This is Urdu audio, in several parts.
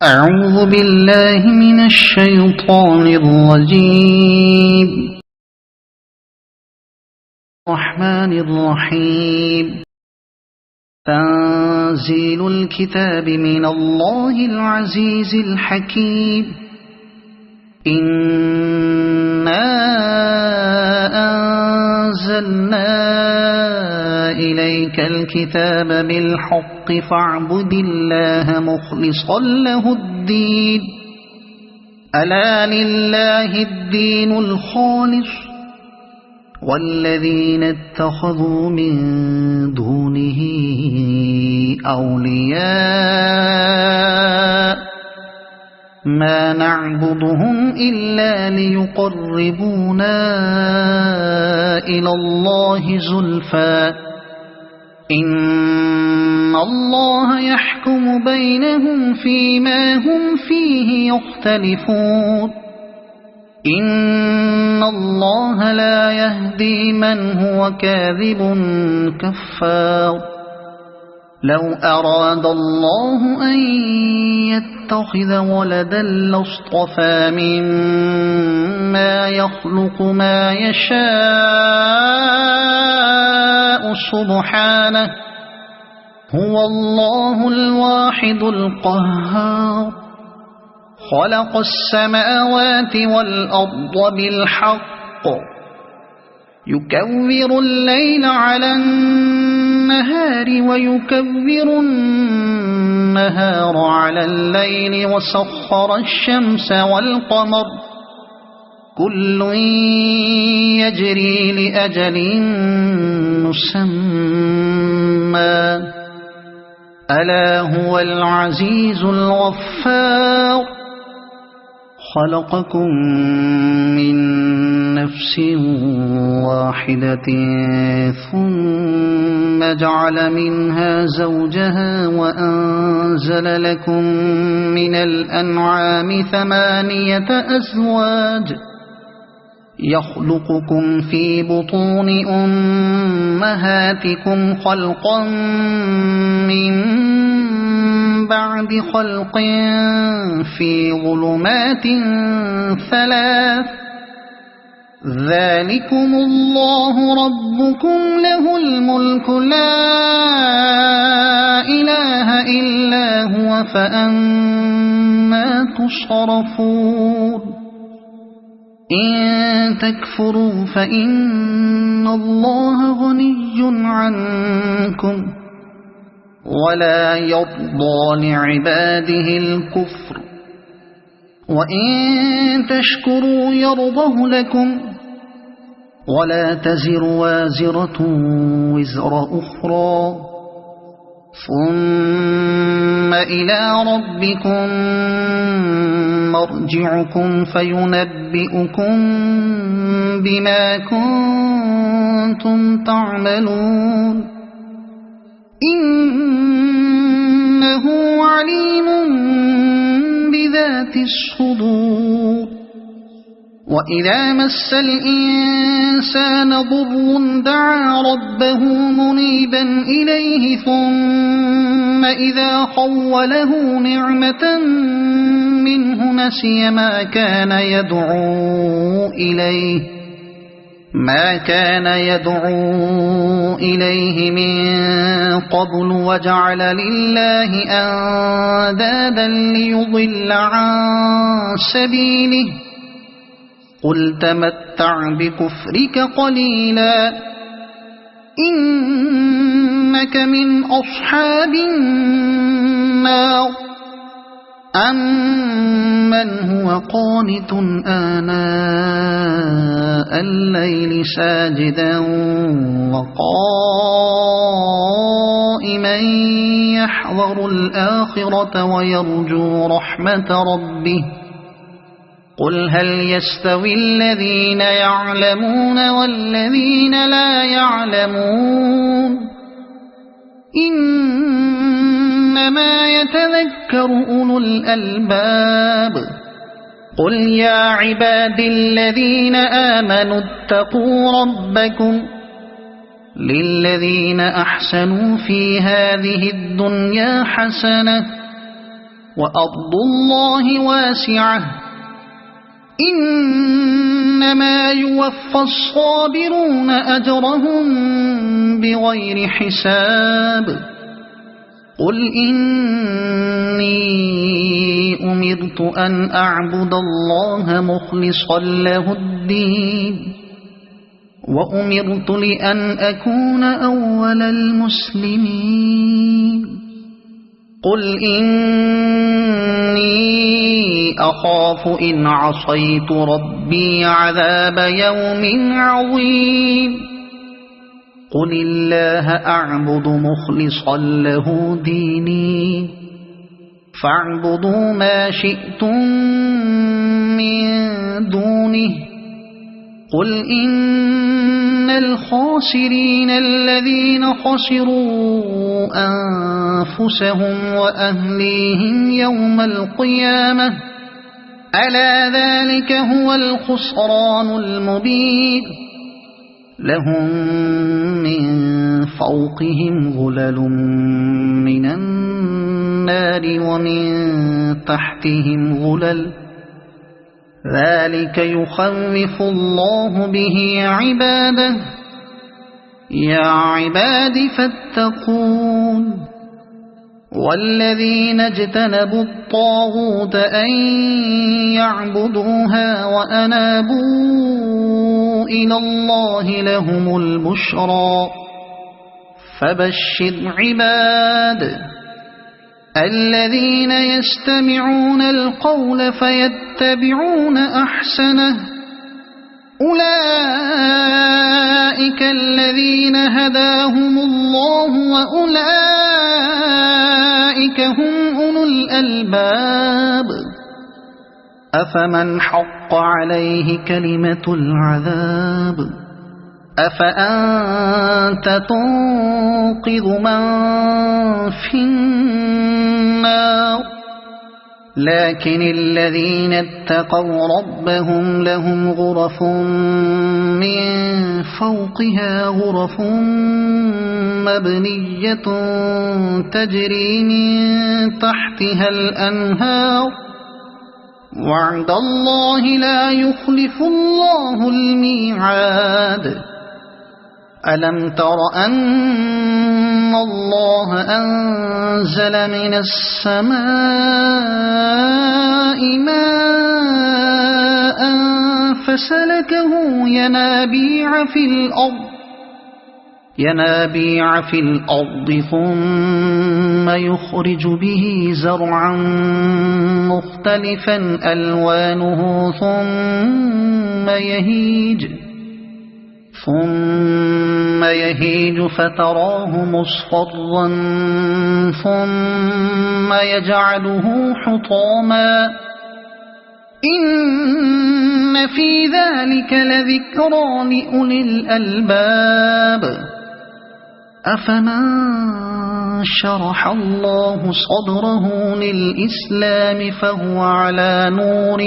أعوذ بالله من الشيطان الرجيم. الرحمن الرحيم. تنزيل الكتاب من الله العزيز الحكيم. إنا أنزلنا إليك الكتاب بالحق فاعبد الله مخلصا له الدين. ألا لله الدين الخالص والذين اتخذوا من دونه أولياء ما نعبدهم إلا ليقربونا إلى الله زلفى إن الله يحكم بينهم فيما هم فيه يختلفون. إن الله لا يهدي من هو كاذب كفار. لو أراد الله أن يتخذ ولدا لاصطفى مما يخلق ما يشاء سبحانه هو الله الواحد القهار. خلق السماوات والأرض بالحق يكور الليل على النهار ويكور النهار على الليل وسخر الشمس والقمر كل يجري لأجل مسمى ألا هو العزيز الغفار. خلقكم من نفس واحدة ثم جعل منها زوجها وأنزل لكم من الأنعام 8 أزواج يخلقكم في بطون أمهاتكم خلقا من بعد خلق في ظلمات 3 ذلكم الله ربكم له الملك لا إله إلا هو فأنى تصرفون. إن تكفروا فإن الله غني عنكم ولا يرضى لعباده الكفر وإن تشكروا يرضه لكم ولا تزر وازرة وزر أخرى ثم إلى ربكم مرجعكم فينبئكم بما كنتم تعملون. إنه عليم بذات الصدور. وإذا مس الإنسان ضر دعا ربه منيبا إليه ثم إذا خوله نعمة منه نسي ما كان يدعو إليه من قبل وجعل لله أندادا ليضل عن سبيله قل تمتع بكفرك قليلا إنك من أصحاب النار. أمن هو قانت آناء الليل ساجدا وقائما يحذر الآخرة ويرجو رحمة ربه قل هل يستوي الذين يعلمون والذين لا يعلمون إنما يتذكر أولو الألباب. قل يا عباد الذين آمنوا اتقوا ربكم للذين أحسنوا في هذه الدنيا حسنة وأرض الله واسعة إنما يوفى الصابرون أجرهم بغير حساب قل إني أمرت أن أعبد الله مخلصا له الدين وأمرت لأن أكون أول المسلمين قل إني أخاف إن عصيت ربي عذاب يوم عظيم قل الله أعبد مخلصا له ديني فاعبدوا ما شئتم من دونه قل إن الخاسرين الذين خسروا أنفسهم وأهليهم يوم القيامة ألا ذلك هو الخسران المبين لهم من فوقهم غلل من النار ومن تحتهم غلل ذلك يخوف الله به عباده يا عباد فاتقون والذين اجتنبوا الطاغوت أن يعبدوها وأنابوا إلى الله لهم البشرى فبشر عباد الذين يستمعون القول فيتبعون أحسنه أولئك الذين هداهم الله وأولئك هم أولو الألباب أفمن حق عليه كلمة العذاب أفأنت تنقذ من في النار لكن الذين اتقوا ربهم لهم غرف من فوقها غرف مبنية تجري من تحتها الأنهار وعد الله لا يخلف الله الميعاد ألم تر أن الله أنزل من السماء ماء فسلكه ينابيع في الأرض ثم يخرج به زرعا مختلفا ألوانه ثم يهيج فتراه مصفرا ثم يجعله حطاما إن في ذلك لذكرى لأولي الألباب أفمن شرح الله صدره للإسلام فهو على نور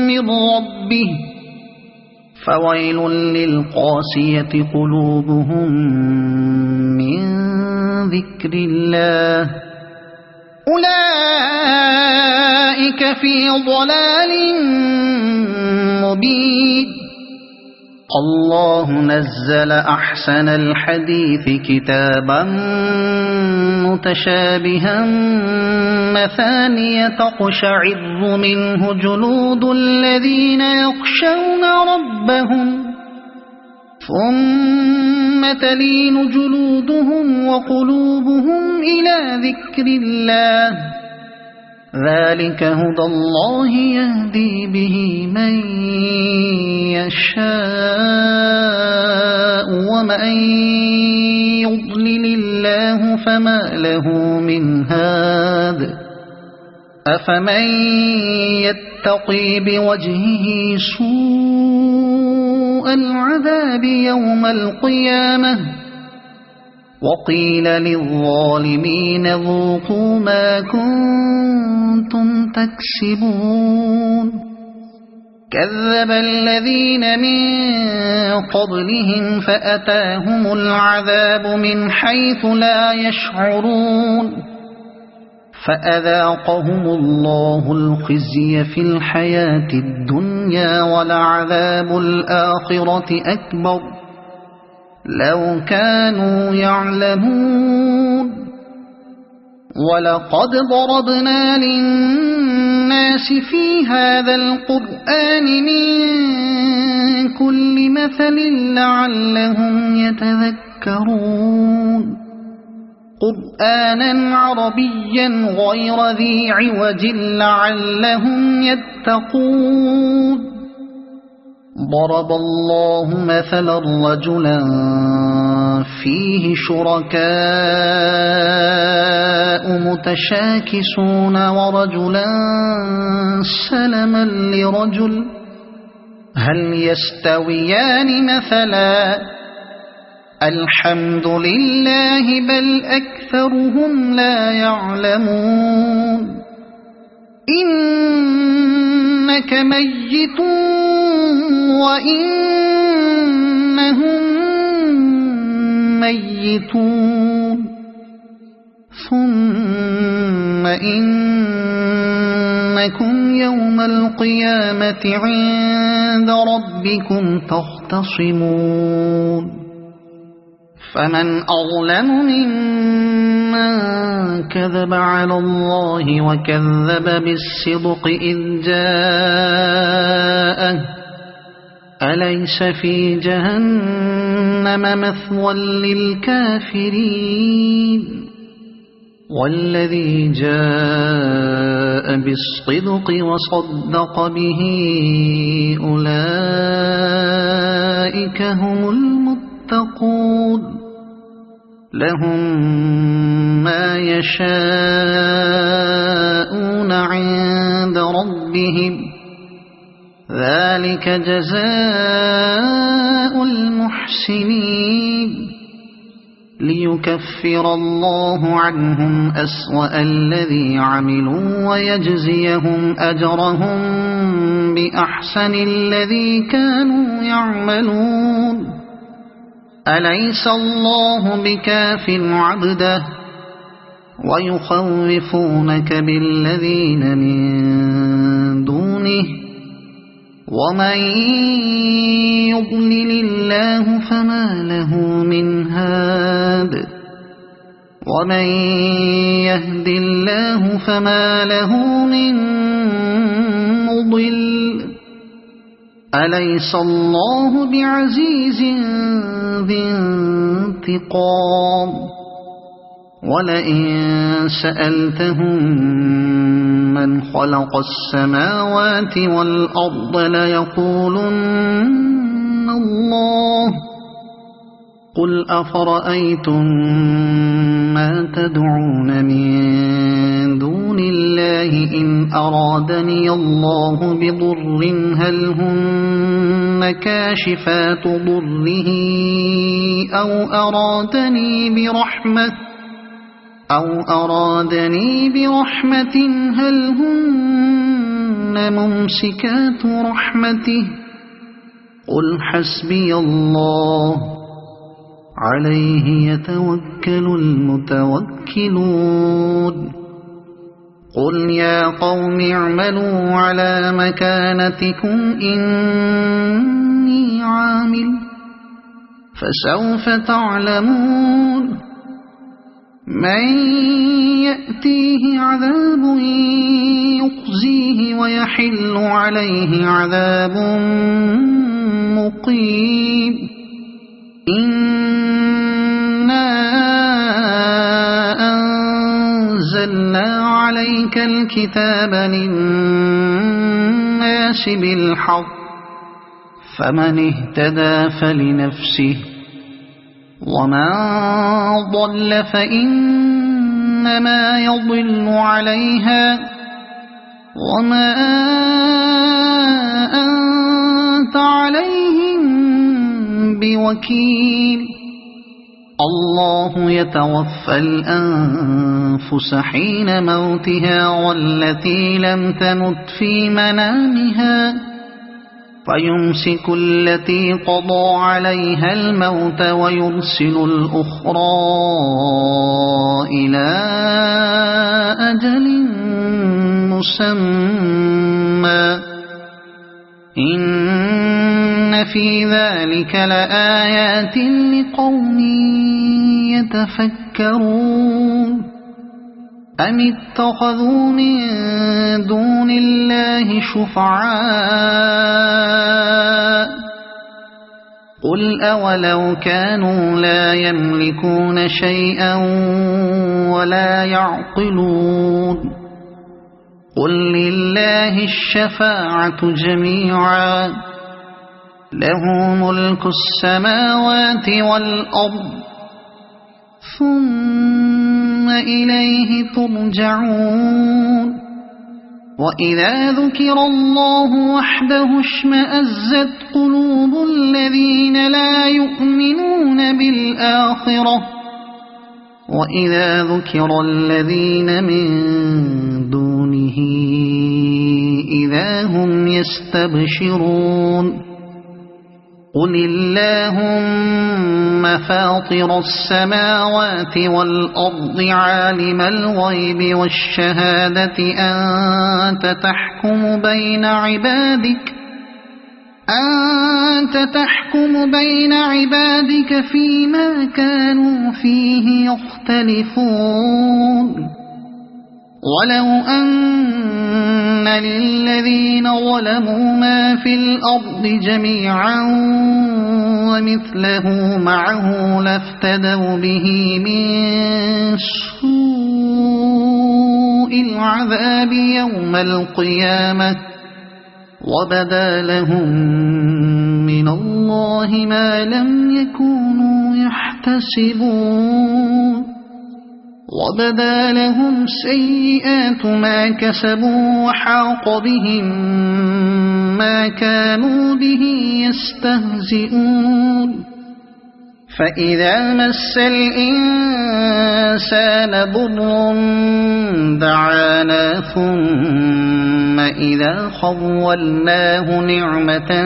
من ربه فويل للقاسية قلوبهم من ذكر الله أولئك في ضلال مبين الله نزل أحسن الحديث كتابا متشابها مثانية تقشعر منه جلود الذين يخشون ربهم ثم تلين جلودهم وقلوبهم إلى ذكر الله ذلك هدى الله يهدي به من يشاء ومن يضلل الله فما له من هاد أفمن يتقي بوجهه سوء العذاب يوم القيامة وقيل للظالمين ذوقوا ما كنتم تكسبون كذب الذين من قبلهم فأتاهم العذاب من حيث لا يشعرون فأذاقهم الله الخزي في الحياة الدنيا ولعذاب الآخرة أكبر لو كانوا يعلمون ولقد ضربنا للناس في هذا القرآن من كل مثل لعلهم يتذكرون قرآنا عربيا غير ذي عوج لعلهم يتقون ضرب الله مثلا رجلا فيه شركاء متشاكسون ورجلا سلما لرجل هل يستويان مثلا الحمد لله بل أكثرهم لا يعلمون إنك ميت وإنهم ميتون ثم إنكم يوم القيامة عند ربكم تختصمون فمن أظلم ممن كذب على الله وكذب بالصدق إذ جاءه أليس في جهنم مثوى للكافرين والذي جاء بالصدق وصدق به أولئك هم المتقون لهم ما يشاءون عند ربهم ذلك جزاء المحسنين ليكفر الله عنهم أسوأ الذي عملوا ويجزيهم أجرهم بأحسن الذي كانوا يعملون أليس الله بكاف عبده ويخوفونك بالذين من دونه ومن يضلل الله فما له من هاد ومن يهد الله فما له من مضل أليس الله بعزيز ذي انتقام ولئن سألتهم من خلق السماوات والأرض ليقولن الله قل أفرأيتم ما تدعون من دون الله إن أرادني الله بضر هل هن كاشفات ضره أو أرادني برحمة هل هن ممسكات رحمته قل حسبي الله عليه يتوكل المتوكلون قل يا قوم اعملوا على مكانتكم إني عامل فسوف تعلمون من يأتيه عذاب يخزيه ويحل عليه عذاب مقيم إنا أنزلنا عليك الكتاب للناس بالحق فمن اهتدى فلنفسه ومن ضل فإنما يضل عليها وما أنت عليهم بوكيل الله يتوفى الأنفس حين موتها والتي لم تمت في منامها فيمسك التي قضى عليها الموت ويرسل الأخرى إلى أجل مسمى إن في ذلك لآيات لقوم يتفكرون أم اتخذوا من دون الله شفعاء قل أولو كانوا لا يملكون شيئا ولا يعقلون قل لله الشفاعة جميعا له ملك السماوات والأرض ثم إليه ترجعون وإذا ذكر الله وحده اشمأزت قلوب الذين لا يؤمنون بالآخرة وإذا ذكر الذين من دونه إذا هم يستبشرون قل اللهم فاطر السماوات والأرض عالم الغيب والشهادة أنت تحكم بين عبادك فيما كانوا فيه يختلفون ولو أن للذين ظلموا ما في الأرض جميعا ومثله معه لافتدوا به من سوء العذاب يوم القيامة وبدا لهم من الله ما لم يكونوا يحتسبون وبدا لهم سيئات ما كسبوا وحاق بهم ما كانوا به يستهزئون فإذا مس الإنسان ضر دعانا ثم إذا خولناه نعمة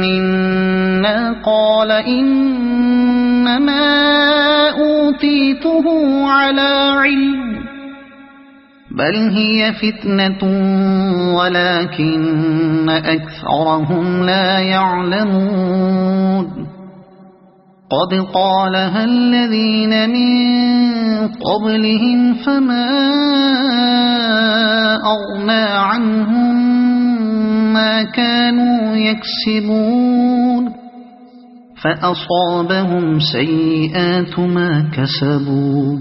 منا قال إنما أوتيته على علم بل هي فتنة ولكن أكثرهم لا يعلمون قد قالها الذين من قبلهم فما أغنى عنهم ما كانوا يكسبون فأصابهم سيئات ما كسبوا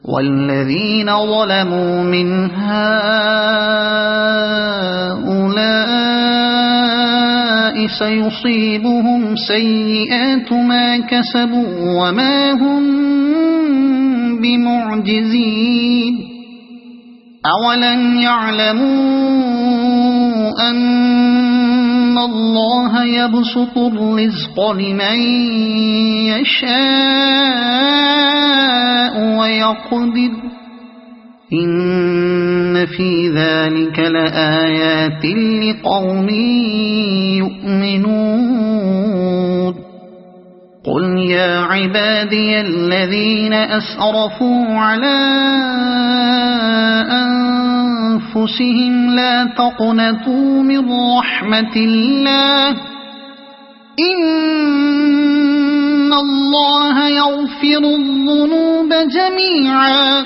والذين ظلموا من هؤلاء سيصيبهم سيئات ما كسبوا وما هم بمعجزين أولم يعلموا أن الله يبسط الرزق لمن يشاء ويقدر إن في ذلك لآيات لقوم يؤمنون قل يا عبادي الذين أسرفوا على أنفسهم لا تقنطوا من رحمة الله إن الله يغفر الذنوب جميعا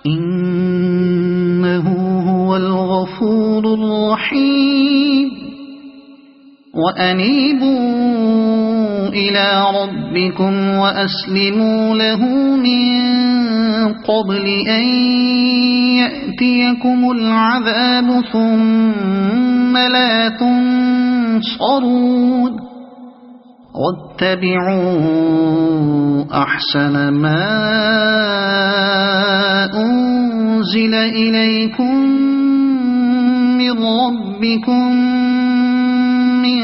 إنه هو الغفور الرحيم وأنيبوا إلى ربكم وأسلموا له من قبل أن يأتيكم العذاب ثم لا تنصرون واتبعوا أحسن ما أنزل إليكم من ربكم من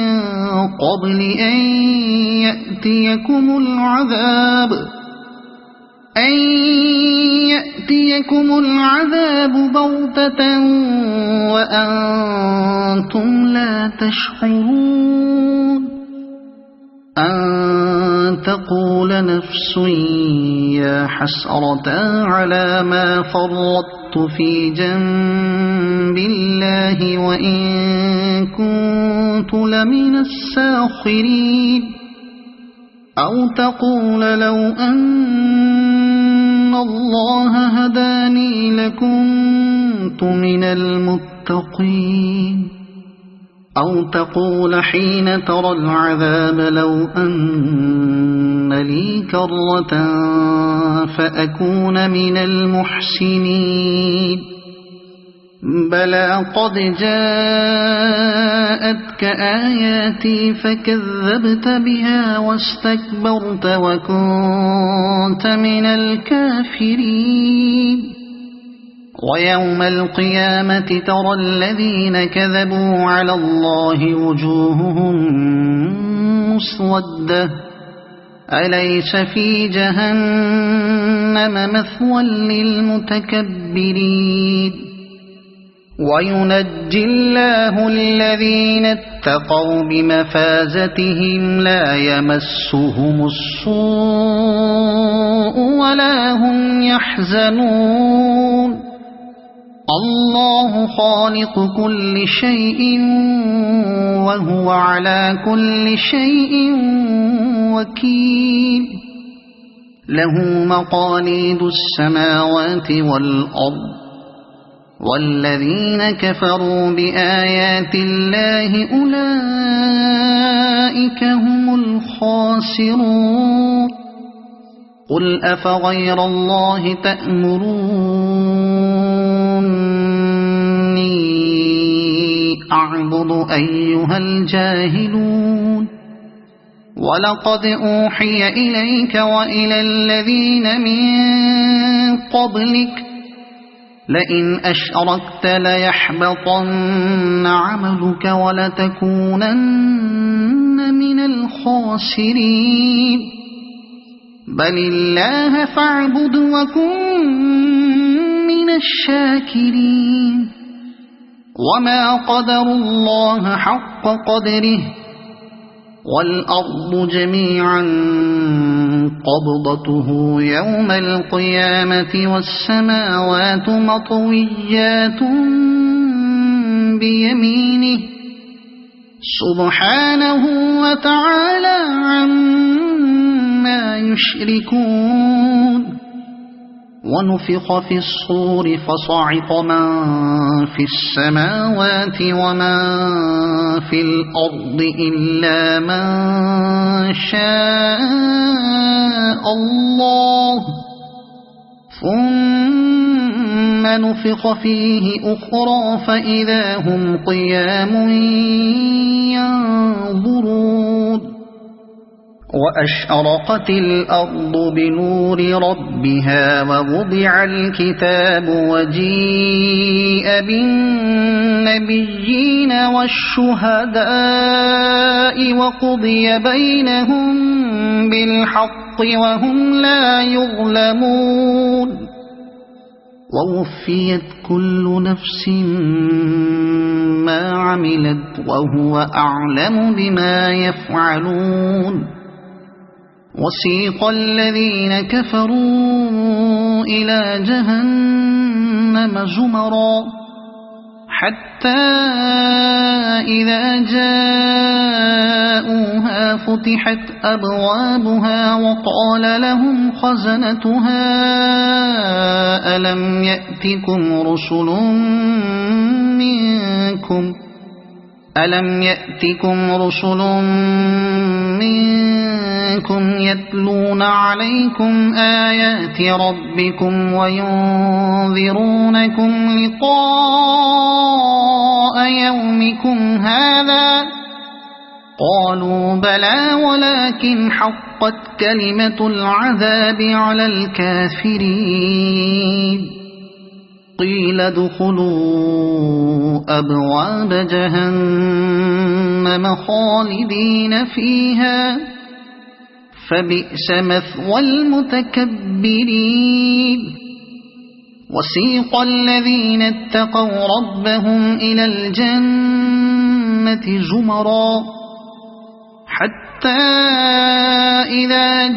قبل أن يأتيكم يأتيكم العذاب بغتة وأنتم لا تشعرون أن تقول نفس يا حسرة على ما فرطت في جنب الله وإن كنت لمن الساخرين أو تقول لو أن الله هداني لكنت من المتقين أو تقول حين ترى العذاب لو أن لي كرة فأكون من المحسنين بلى قد جاءتك آياتي فكذبت بها واستكبرت وكنت من الكافرين ويوم القيامة ترى الذين كذبوا على الله وجوههم مسودة أليس في جهنم مثوى للمتكبرين وينجي الله الذين اتقوا بمفازتهم لا يمسهم السوء ولا هم يحزنون الله خالق كل شيء وهو على كل شيء وكيل له مقاليد السماوات والأرض والذين كفروا بآيات الله أولئك هم الخاسرون قل أفغير الله تأمروني أعبد أيها الجاهلون ولقد أوحي إليك وإلى الذين من قبلك لئن أشركت ليحبطن عملك ولتكونن من الخاسرين بل الله فاعبد وكن من الشاكرين وما قدروا الله حق قدره والأرض جميعا قبضته يوم القيامة والسماوات مطويات بيمينه سبحانه وتعالى عما يشركون ونفخ في الصور فصعق من في السماوات ومن في الأرض إلا من شاء الله ثم نفخ فيه أخرى فإذا هم قيام ينظرون وأشرقت الأرض بنور ربها ووضع الكتاب وجيء بالنبيين والشهداء وقضي بينهم بالحق وهم لا يظلمون ووفيت كل نفس ما عملت وهو أعلم بما يفعلون وسيق الذين كفروا إلى جهنم زمرا حتى إذا جاءوها فتحت أبوابها وقال لهم خزنتها ألم يأتكم رسل منكم يتلون عليكم آيات ربكم وينذرونكم لقاء يومكم هذا قالوا بلى ولكن حقت كلمة العذاب على الكافرين قيل ادخلوا أبواب جهنم خالدين فيها فبئس مثوى المتكبرين وسيق الذين اتقوا ربهم إلى الجنة زمرا حتى إذا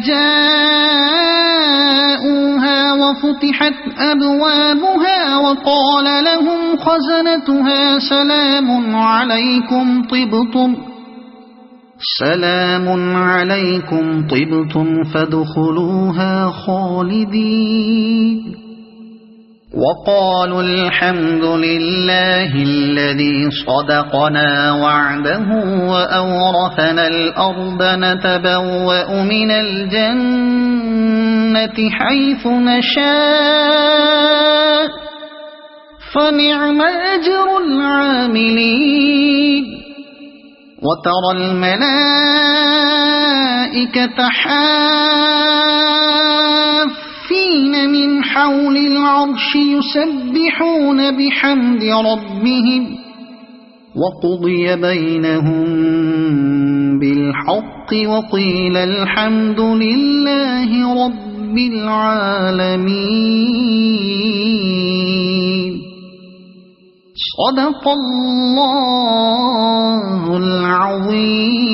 جاءوها وفتحت أبوابها وقال لهم خزنتها سلام عليكم طبتم فادخلوها خالدين وقالوا الحمد لله الذي صدقنا وعده وأورثنا الأرض نتبوأ من الجنة حيث نشاء فنعم أجر العاملين وترى الملائكة حافين من حول العرش يسبحون بحمد ربهم وقضي بينهم بالحق وقيل الحمد لله رب العالمين صدق الله العظيم.